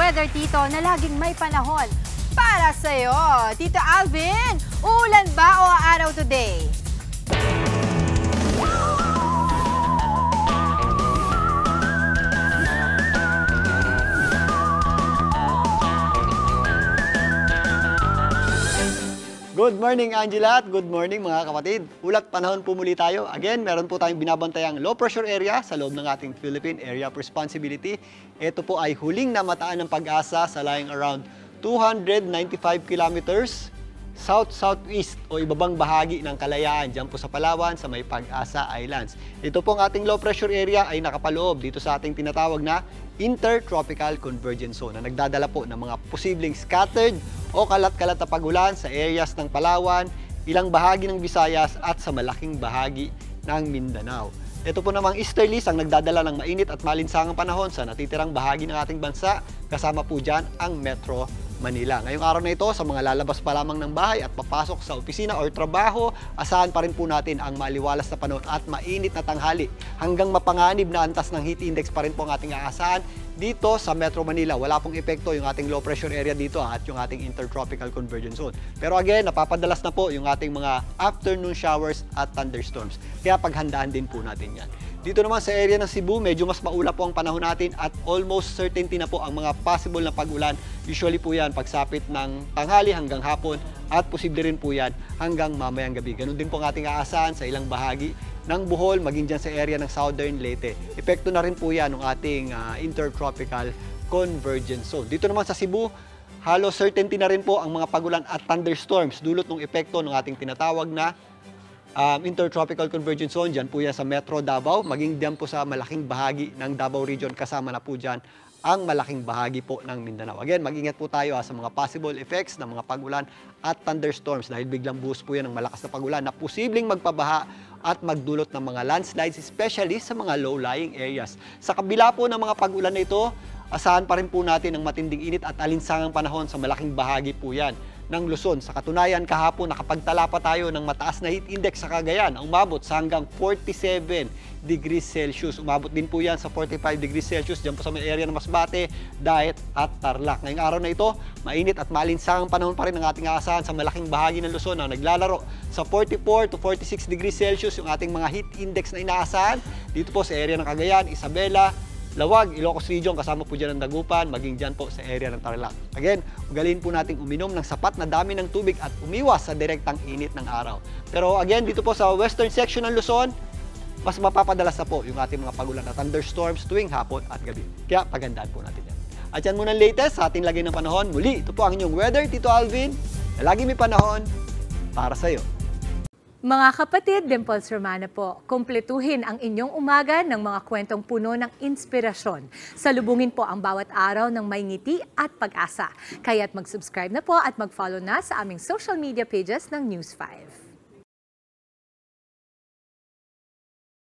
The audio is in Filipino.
weather, Tito, na laging may panahon para sa'yo. Tito Alvin, uulan ba o araw today? Good morning, Angela, at good morning mga kapatid. Ulat panahon po muli tayo. Again, meron po tayong binabantayang low pressure area sa loob ng ating Philippine Area of Responsibility. Ito po ay huling namataan ng Pag-asa sa lying around 295 kilometers south-southeast o ibabang bahagi ng Kalayaan dyan po sa Palawan sa may Pag-asa Islands. Ito pong ating low pressure area ay nakapaloob dito sa ating tinatawag na Intertropical Convergence Zone na nagdadala po ng mga posibleng scattered o kalat-kalat na pagulan sa areas ng Palawan, ilang bahagi ng Visayas at sa malaking bahagi ng Mindanao. Ito po namang easterlies ang nagdadala ng mainit at malinsangang panahon sa natitirang bahagi ng ating bansa, kasama po dyan ang Metro Manila. Ngayong araw na ito, sa mga lalabas pa lamang ng bahay at papasok sa opisina o trabaho, asahan pa rin po natin ang maliwalas na panahon at mainit na tanghali. Hanggang mapanganib na antas ng heat index pa rin po ang ating aasahan dito sa Metro Manila. Wala pong epekto yung ating low pressure area dito at yung ating Intertropical Convergence Zone. Pero again, napapadalas na po yung ating mga afternoon showers at thunderstorms. Kaya paghandaan din po natin yan. Dito naman sa area ng Cebu, medyo mas maulap po ang panahon natin at almost certainty na po ang mga possible na pag-ulan. Usually po yan pagsapit ng tanghali hanggang hapon at posible rin po yan hanggang mamayang gabi. Ganun din po ang ating aasahan sa ilang bahagi ng Bohol, maging dyan sa area ng Southern Leyte. Epekto na rin po yan ng ating Intertropical Convergence Zone. Dito naman sa Cebu, halos certainty na rin po ang mga pag-ulan at thunderstorms dulot ng epekto ng ating tinatawag na Intertropical Convergence Zone. Dyan po yan sa Metro Davao, maging dyan po sa malaking bahagi ng Davao Region, kasama na po dyan ang malaking bahagi po ng Mindanao. Again, mag-ingat po tayo sa mga possible effects ng mga pag-ulan at thunderstorms dahil biglang buhos po yan ng malakas na pag-ulan na posibleng magpabaha at magdulot ng mga landslides, especially sa mga low-lying areas. Sa kabila po ng mga pag-ulan na ito, asahan pa rin po natin ang matinding init at alinsangang panahon sa malaking bahagi po yan ng Luzon. Sa katunayan, kahapon nakapagtala pa tayo ng mataas na heat index sa Cagayan. Umabot sa hanggang 47 degrees Celsius. Umabot din po yan sa 45 degrees Celsius dyan po sa may area ng Masbate, Daet at Tarlac. Ngayong araw na ito, mainit at malinsangang panahon pa rin ang ating aasahan sa malaking bahagi ng Luzon na naglalaro sa 44 to 46 degrees Celsius yung ating mga heat index na inaasahan. Dito po sa area ng Cagayan, Isabela, Lawag, Ilocos Region, kasama po dyan ng Dagupan, maging dyan po sa area ng Tarlac. Again, ugalin po nating uminom ng sapat na dami ng tubig at umiwas sa direktang init ng araw. Pero again, dito po sa western section ng Luzon, mas mapapadalas na po yung ating mga pagulan at thunderstorms tuwing hapon at gabi. Kaya pagandaan po natin yan. At yan muna ang latest sa ating lagay ng panahon. Muli, ito po ang inyong weather, Tito Alvin, na lagi may panahon para sa'yo. Mga kapatid, Dimples Romana po, kumpletuhin ang inyong umaga ng mga kwentong puno ng inspirasyon. Salubungin po ang bawat araw ng may ngiti at pag-asa. Kaya't mag-subscribe na po at mag-follow na sa aming social media pages ng News 5.